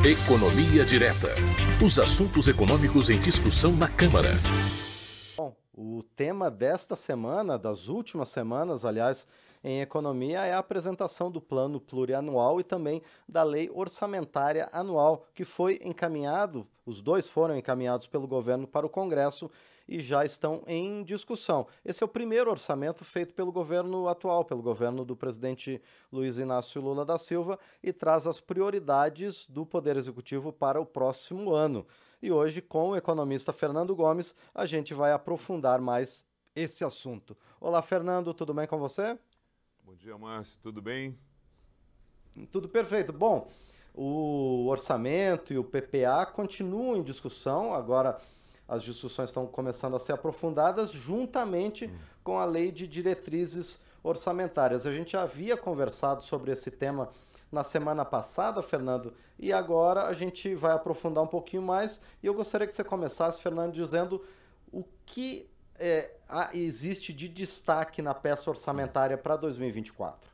Economia Direta. Os assuntos econômicos em discussão na Câmara. Bom, o tema desta semana, das últimas semanas, aliás, em economia, é a apresentação do plano plurianual e também da lei orçamentária anual, que foi encaminhado, os dois foram encaminhados pelo governo para o Congresso e já estão em discussão. Esse é o primeiro orçamento feito pelo governo atual, pelo governo do presidente Luiz Inácio Lula da Silva, e traz as prioridades do Poder Executivo para o próximo ano. E hoje, com o economista Fernando Gomes, a gente vai aprofundar mais esse assunto. Olá, Fernando, tudo bem com você? Bom dia, Márcio, tudo bem? Tudo perfeito. Bom, o orçamento e o PPA continuam em discussão, agora as discussões estão começando a ser aprofundadas juntamente com a lei de diretrizes orçamentárias. A gente já havia conversado sobre esse tema na semana passada, Fernando, e agora a gente vai aprofundar um pouquinho mais. E eu gostaria que você começasse, Fernando, dizendo o que existe de destaque na peça orçamentária para 2024.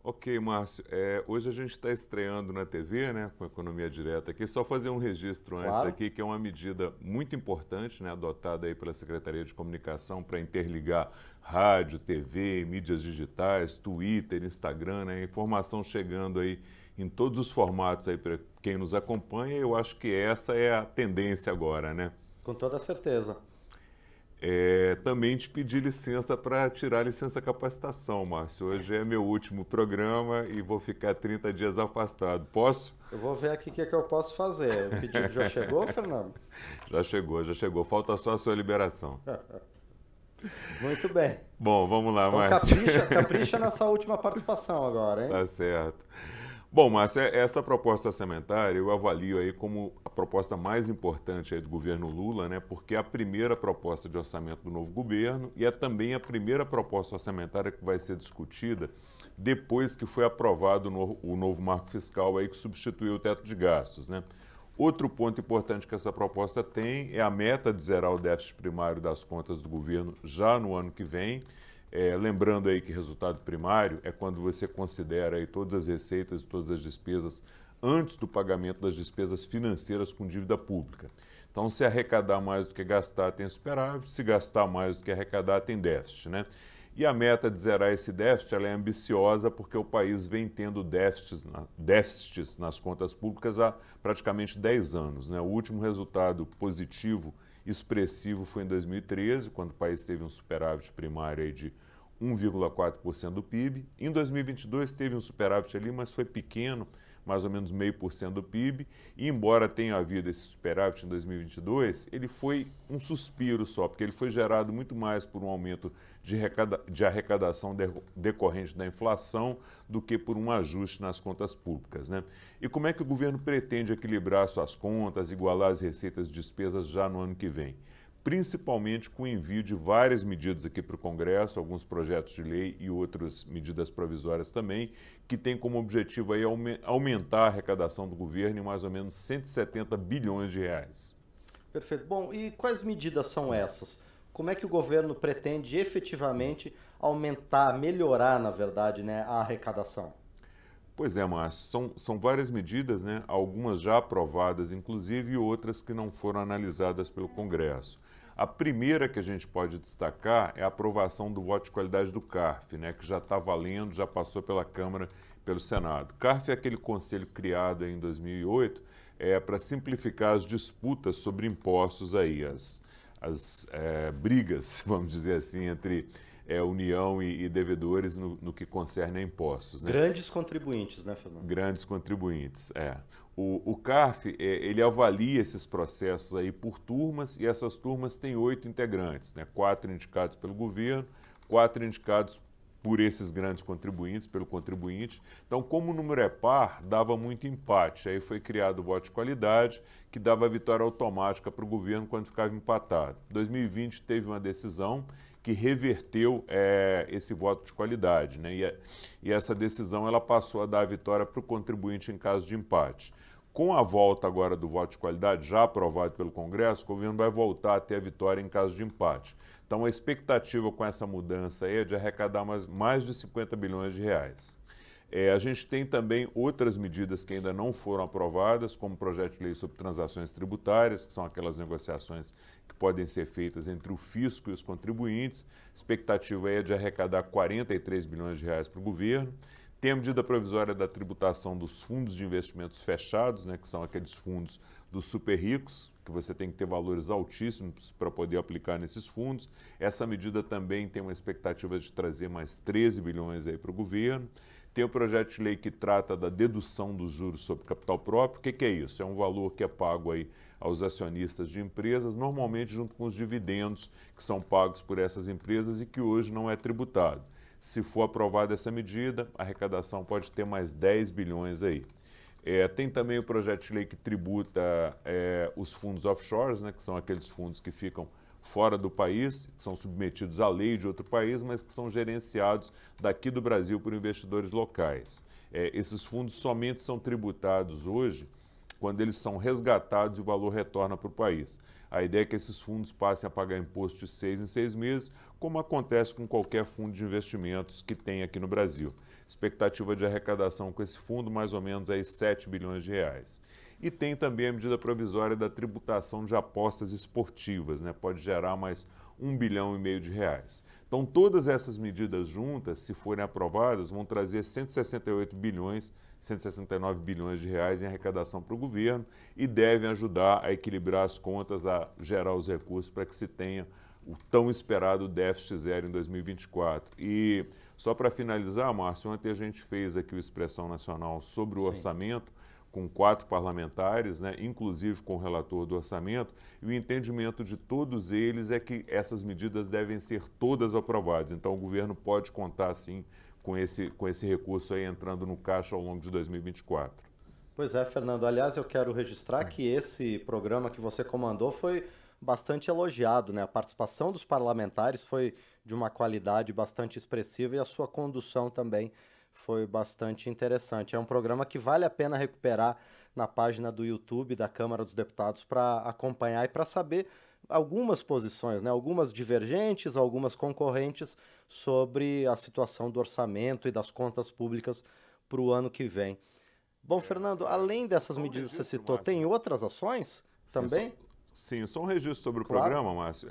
Ok, Márcio. Hoje a gente está estreando na TV, né, com a Economia Direta aqui. Só fazer um registro antes aqui, que é uma medida muito importante, né, adotada aí pela Secretaria de Comunicação para interligar rádio, TV, mídias digitais, Twitter, Instagram, né, informação chegando aí em todos os formatos aí para quem nos acompanha. Eu acho que essa é a tendência agora, né? Com toda certeza. Também te pedi licença para tirar a licença capacitação, Márcio. Hoje é meu último programa e vou ficar 30 dias afastado. Posso? Eu vou ver aqui o que é que eu posso fazer. O pedido já chegou, Fernando? Já chegou. Falta só a sua liberação. Muito bem. Bom, vamos lá, Então, Márcio. capricha nessa última participação agora, hein? Tá certo. Bom, Márcio, essa proposta orçamentária eu avalio aí como a proposta mais importante aí do governo Lula, né? Porque é a primeira proposta de orçamento do novo governo e é também a primeira proposta orçamentária que vai ser discutida depois que foi aprovado o novo marco fiscal aí que substituiu o teto de gastos, né? Outro ponto importante que essa proposta tem é a meta de zerar o déficit primário das contas do governo já no ano que vem. Lembrando aí que resultado primário é quando você considera aí todas as receitas e todas as despesas antes do pagamento das despesas financeiras com dívida pública. Então, se arrecadar mais do que gastar, tem superávit; se gastar mais do que arrecadar, tem déficit, né? E a meta de zerar esse déficit ela é ambiciosa porque o país vem tendo déficits nas contas públicas há praticamente 10 anos, né? O último resultado positivo expressivo foi em 2013, quando o país teve um superávit primário aí de 1,4% do PIB. Em 2022 teve um superávit ali, mas foi pequeno, mais ou menos 0,5% do PIB. E embora tenha havido esse superávit em 2022, ele foi um suspiro só, porque ele foi gerado muito mais por um aumento de arrecadação decorrente da inflação do que por um ajuste nas contas públicas, né? E como é que o governo pretende equilibrar suas contas, igualar as receitas e despesas já no ano que vem? Principalmente com o envio de várias medidas aqui para o Congresso, alguns projetos de lei e outras medidas provisórias também, que tem como objetivo aí aumentar a arrecadação do governo em mais ou menos 170 bilhões de reais. Perfeito. Bom, e quais medidas são essas? Como é que o governo pretende efetivamente aumentar, melhorar, na verdade, né, a arrecadação? Pois é, Márcio, são várias medidas, né? Algumas já aprovadas, inclusive, e outras que não foram analisadas pelo Congresso. A primeira que a gente pode destacar é a aprovação do voto de qualidade do CARF, né? Que já está valendo, já passou pela Câmara e pelo Senado. CARF é aquele conselho criado em 2008 para simplificar as disputas sobre impostos aí, as brigas, vamos dizer assim, entre União e devedores no que concerne a impostos, né? Grandes contribuintes, né, Fernando? Grandes contribuintes, O CARF, ele avalia esses processos aí por turmas e essas turmas têm 8 integrantes, né? 4 indicados pelo governo, 4 indicados por esses grandes contribuintes, pelo contribuinte. Então, como o número é par, dava muito empate. Aí foi criado o voto de qualidade, que dava vitória automática para o governo quando ficava empatado. Em 2020 teve uma decisão que reverteu esse voto de qualidade, né? E essa decisão ela passou a dar a vitória para o contribuinte em caso de empate. Com a volta agora do voto de qualidade, já aprovado pelo Congresso, o governo vai voltar a ter a vitória em caso de empate. Então, a expectativa com essa mudança aí é de arrecadar mais de 50 bilhões de reais. A gente tem também outras medidas que ainda não foram aprovadas, como o projeto de lei sobre transações tributárias, que são aquelas negociações que podem ser feitas entre o fisco e os contribuintes. A expectativa é de arrecadar 43 bilhões de reais para o governo. Tem a medida provisória da tributação dos fundos de investimentos fechados, né, que são aqueles fundos dos super ricos, que você tem que ter valores altíssimos para poder aplicar nesses fundos. Essa medida também tem uma expectativa de trazer mais 13 bilhões aí para o governo. Tem o projeto de lei que trata da dedução dos juros sobre capital próprio. O que é isso? É um valor que é pago aí aos acionistas de empresas, normalmente junto com os dividendos que são pagos por essas empresas e que hoje não é tributado. Se for aprovada essa medida, a arrecadação pode ter mais 10 bilhões aí. Tem também o projeto de lei que tributa os fundos offshores, né, que são aqueles fundos que ficam fora do país, que são submetidos à lei de outro país, mas que são gerenciados daqui do Brasil por investidores locais. Esses fundos somente são tributados hoje quando eles são resgatados e o valor retorna para o país. A ideia é que esses fundos passem a pagar imposto de 6 em 6 meses, como acontece com qualquer fundo de investimentos que tem aqui no Brasil. Expectativa de arrecadação com esse fundo, mais ou menos aí 7 bilhões de reais. E tem também a medida provisória da tributação de apostas esportivas, né? Pode gerar mais 1,5 bilhão de reais. Então, todas essas medidas juntas, se forem aprovadas, vão trazer 169 bilhões de reais em arrecadação para o governo e devem ajudar a equilibrar as contas, a gerar os recursos para que se tenha o tão esperado déficit zero em 2024. E só para finalizar, Márcio, ontem a gente fez aqui o Expressão Nacional sobre o orçamento, com 4 parlamentares, né, inclusive com o relator do orçamento, e o entendimento de todos eles é que essas medidas devem ser todas aprovadas. Então, o governo pode contar, sim, com esse recurso aí entrando no caixa ao longo de 2024. Pois é, Fernando. Aliás, eu quero registrar que esse programa que você comandou foi bastante elogiado, né? A participação dos parlamentares foi de uma qualidade bastante expressiva e a sua condução também foi bastante interessante. É um programa que vale a pena recuperar na página do YouTube da Câmara dos Deputados para acompanhar e para saber algumas posições, né? Algumas divergentes, algumas concorrentes sobre a situação do orçamento e das contas públicas para o ano que vem. Bom, Fernando, além dessas medidas que você citou, tem outras ações também? Sim, só um registro sobre o Claro. programa, Márcio.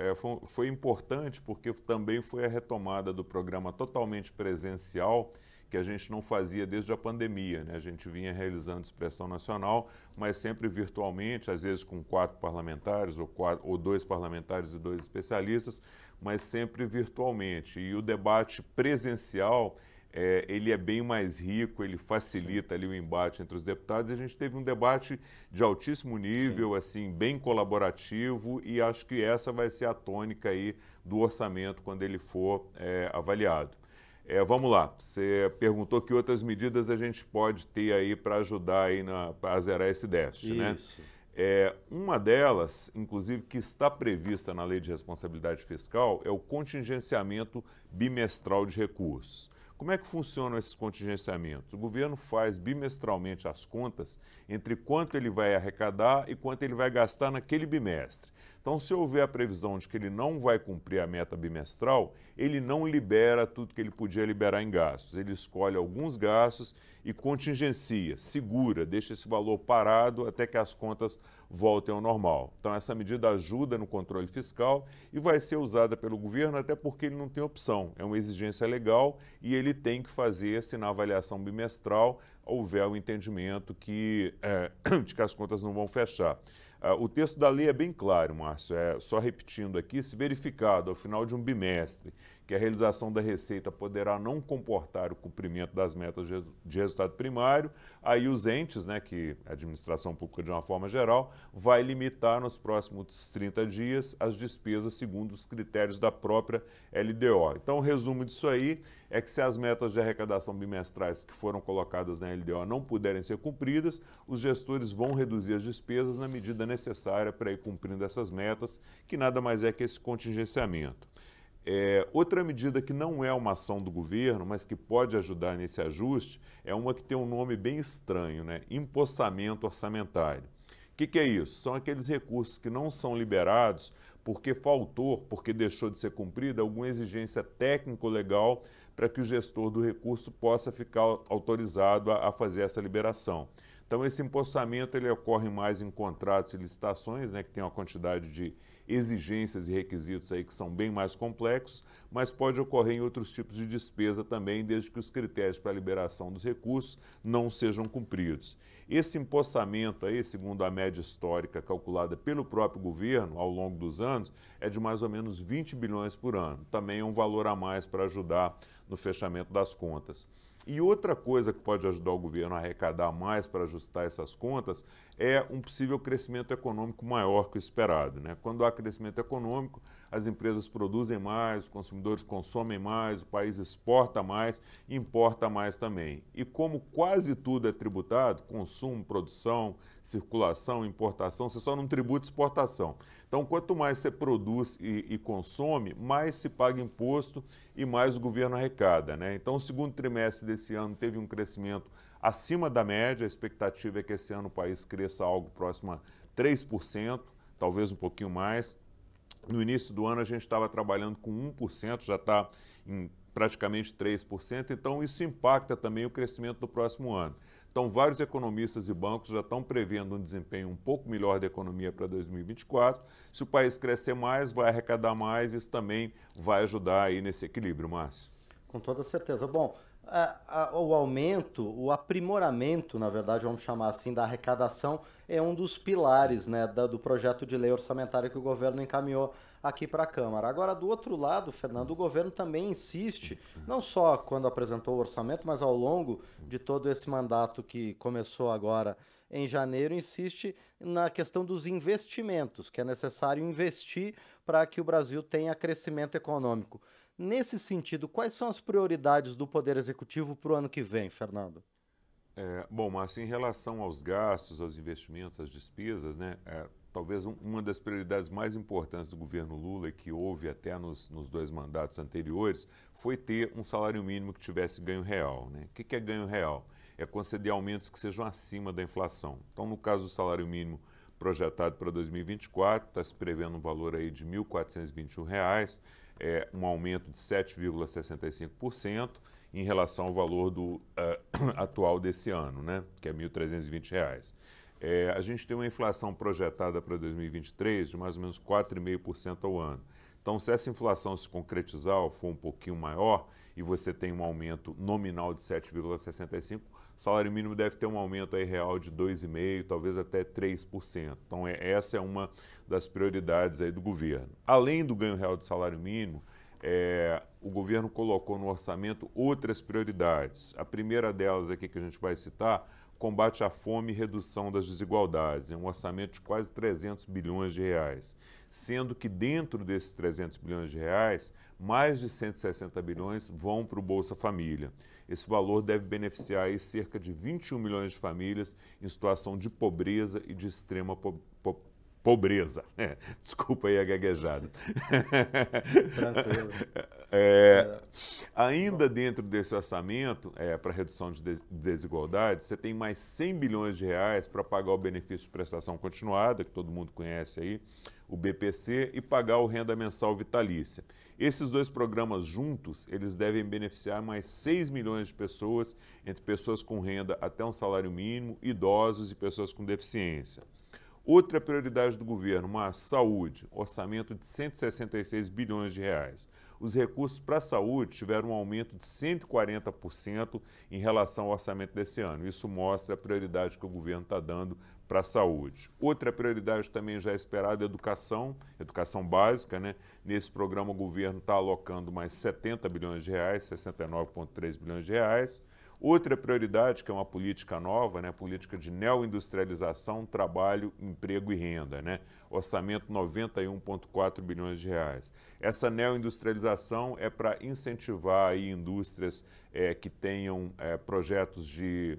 Foi importante porque também foi a retomada do programa totalmente presencial, que a gente não fazia desde a pandemia, né? A gente vinha realizando Expressão Nacional, mas sempre virtualmente, às vezes com 4 parlamentares, ou 2 parlamentares e 2 especialistas, mas sempre virtualmente. E o debate presencial, ele é bem mais rico, ele facilita ali o embate entre os deputados. E a gente teve um debate de altíssimo nível, assim, bem colaborativo, e acho que essa vai ser a tônica aí do orçamento quando ele for avaliado. Vamos lá, você perguntou que outras medidas a gente pode ter aí para ajudar aí a zerar esse déficit, né? Isso. Uma delas, inclusive, que está prevista na Lei de Responsabilidade Fiscal, é o contingenciamento bimestral de recursos. Como é que funcionam esses contingenciamentos? O governo faz bimestralmente as contas entre quanto ele vai arrecadar e quanto ele vai gastar naquele bimestre. Então, se houver a previsão de que ele não vai cumprir a meta bimestral, ele não libera tudo que ele podia liberar em gastos. Ele escolhe alguns gastos e contingencia, segura, deixa esse valor parado até que as contas voltem ao normal. Então, essa medida ajuda no controle fiscal e vai ser usada pelo governo até porque ele não tem opção. É uma exigência legal e ele tem que fazer se na avaliação bimestral houver o entendimento de que as contas não vão fechar. O texto da lei é bem claro, Márcio, só repetindo aqui, se verificado ao final de um bimestre que a realização da receita poderá não comportar o cumprimento das metas de resultado primário, aí os entes, né, que a administração pública de uma forma geral, vai limitar nos próximos 30 dias as despesas segundo os critérios da própria LDO. Então, o resumo disso aí é que se as metas de arrecadação bimestrais que foram colocadas na LDO não puderem ser cumpridas, os gestores vão reduzir as despesas na medida necessária para ir cumprindo essas metas, que nada mais é que esse contingenciamento. Outra medida que não é uma ação do governo, mas que pode ajudar nesse ajuste, é uma que tem um nome bem estranho, né? Empossamento orçamentário. O que é isso? São aqueles recursos que não são liberados porque faltou, porque deixou de ser cumprida alguma exigência técnico-legal para que o gestor do recurso possa ficar autorizado a fazer essa liberação. Então, esse empossamento ele ocorre mais em contratos e licitações, né, que tem uma quantidade de exigências e requisitos aí que são bem mais complexos, mas pode ocorrer em outros tipos de despesa também, desde que os critérios para a liberação dos recursos não sejam cumpridos. Esse empossamento aí, segundo a média histórica calculada pelo próprio governo ao longo dos anos, é de mais ou menos 20 bilhões por ano. Também é um valor a mais para ajudar no fechamento das contas. E outra coisa que pode ajudar o governo a arrecadar mais para ajustar essas contas é um possível crescimento econômico maior que o esperado, né? Quando há crescimento econômico, as empresas produzem mais, os consumidores consomem mais, o país exporta mais, importa mais também. E como quase tudo é tributado, consumo, produção, circulação, importação, você só não tributa exportação. Então, quanto mais você produz e consome, mais se paga imposto e mais o governo arrecada, né? Então, o segundo trimestre desse ano teve um crescimento acima da média, a expectativa é que esse ano o país cresça algo próximo a 3%, talvez um pouquinho mais. No início do ano a gente estava trabalhando com 1%, já está em praticamente 3%, então isso impacta também o crescimento do próximo ano. Então, vários economistas e bancos já estão prevendo um desempenho um pouco melhor da economia para 2024. Se o país crescer mais, vai arrecadar mais, isso também vai ajudar aí nesse equilíbrio, Márcio. Com toda certeza. Bom, o aumento, o aprimoramento, na verdade, vamos chamar assim, da arrecadação é um dos pilares, né, do projeto de lei orçamentária que o governo encaminhou aqui para a Câmara. Agora, do outro lado, Fernando, o governo também insiste, não só quando apresentou o orçamento, mas ao longo de todo esse mandato que começou agora em janeiro, insiste na questão dos investimentos, que é necessário investir para que o Brasil tenha crescimento econômico. Nesse sentido, quais são as prioridades do Poder Executivo para o ano que vem, Fernando? Bom, Márcio, em relação aos gastos, aos investimentos, às despesas, né, talvez uma das prioridades mais importantes do governo Lula, e que houve até nos dois mandatos anteriores, foi ter um salário mínimo que tivesse ganho real, né? O que é ganho real? É conceder aumentos que sejam acima da inflação. Então, no caso do salário mínimo projetado para 2024, está se prevendo um valor aí de R$ 1.421, um aumento de 7,65% em relação ao valor atual desse ano, né, que é R$ 1.320. A gente tem uma inflação projetada para 2023 de mais ou menos 4,5% ao ano. Então, se essa inflação se concretizar ou for um pouquinho maior e você tem um aumento nominal de 7,65%, o salário mínimo deve ter um aumento aí real de 2,5%, talvez até 3%. Então, essa é uma das prioridades aí do governo. Além do ganho real do salário mínimo, o governo colocou no orçamento outras prioridades. A primeira delas aqui que a gente vai citar, combate à fome e redução das desigualdades. É um orçamento de quase 300 bilhões de reais. Sendo que dentro desses 300 bilhões de reais, mais de 160 bilhões vão para o Bolsa Família. Esse valor deve beneficiar aí cerca de 21 milhões de famílias em situação de pobreza e de extrema pobreza. Desculpa aí a gaguejada. Tranquilo. Ainda dentro desse orçamento, para redução de desigualdades, você tem mais 100 bilhões de reais para pagar o benefício de prestação continuada, que todo mundo conhece aí, o BPC, e pagar o renda mensal vitalícia. Esses dois programas juntos, eles devem beneficiar mais 6 milhões de pessoas, entre pessoas com renda até um salário mínimo, idosos e pessoas com deficiência. Outra prioridade do governo, a saúde, orçamento de 166 bilhões de reais. Os recursos para a saúde tiveram um aumento de 140% em relação ao orçamento desse ano. Isso mostra a prioridade que o governo está dando para a saúde. Outra prioridade também já esperada é educação básica, né? Nesse programa o governo está alocando mais 70 bilhões de reais, 69,3 bilhões de reais. Outra prioridade, que é uma política nova, né, política de neoindustrialização, trabalho, emprego e renda, né, orçamento 91,4 bilhões de reais. Essa neoindustrialização é para incentivar aí indústrias que tenham projetos de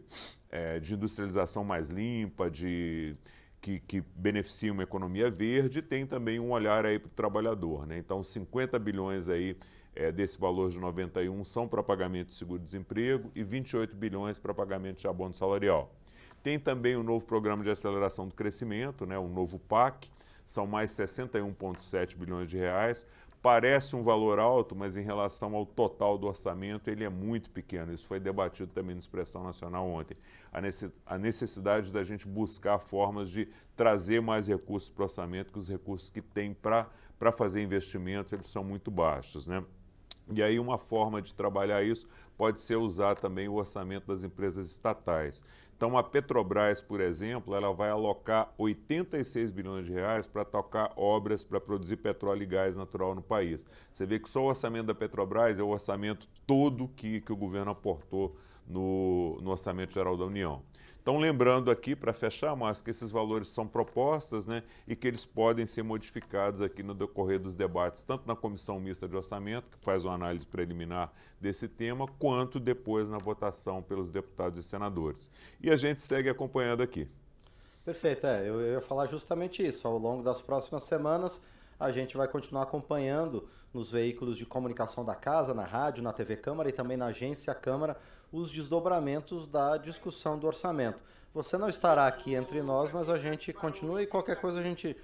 industrialização mais limpa, que beneficia uma economia verde, e tem também um olhar aí para o trabalhador, né? Então, 50 bilhões aí desse valor de 91 são para pagamento de seguro-desemprego e 28 bilhões para pagamento de abono salarial. Tem também o novo Programa de Aceleração do Crescimento, né, o novo PAC, são mais 61,7 bilhões de reais Parece um valor alto, mas em relação ao total do orçamento, ele é muito pequeno. Isso foi debatido também no Expressão Nacional ontem. A necessidade da gente buscar formas de trazer mais recursos para o orçamento, que os recursos que tem para fazer investimentos, eles são muito baixos, né? E aí uma forma de trabalhar isso pode ser usar também o orçamento das empresas estatais. Então a Petrobras, por exemplo, ela vai alocar 86 bilhões de reais para tocar obras para produzir petróleo e gás natural no país. Você vê que só o orçamento da Petrobras é o orçamento todo que o governo aportou no Orçamento Geral da União. Então, lembrando aqui, para fechar, Márcio, que esses valores são propostas, né, e que eles podem ser modificados aqui no decorrer dos debates, tanto na Comissão Mista de Orçamento, que faz uma análise preliminar desse tema, quanto depois na votação pelos deputados e senadores. E a gente segue acompanhando aqui. Perfeito, eu ia falar justamente isso. Ao longo das próximas semanas, a gente vai continuar acompanhando nos veículos de comunicação da Casa, na rádio, na TV Câmara e também na Agência Câmara, os desdobramentos da discussão do orçamento. Você não estará aqui entre nós, mas a gente continua e qualquer coisa a gente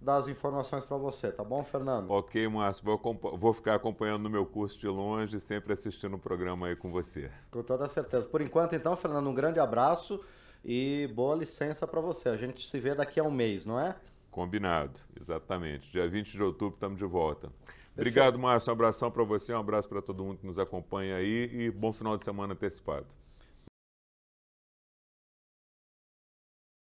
dá as informações para você, tá bom, Fernando? Ok, Márcio, vou ficar acompanhando no meu curso de longe, sempre assistindo o programa aí com você. Com toda certeza. Por enquanto, então, Fernando, um grande abraço e boa licença para você. A gente se vê daqui a um mês, não é? Combinado, exatamente. Dia 20 de outubro estamos de volta. Obrigado, Márcio. Um abração para você, um abraço para todo mundo que nos acompanha aí e bom final de semana antecipado.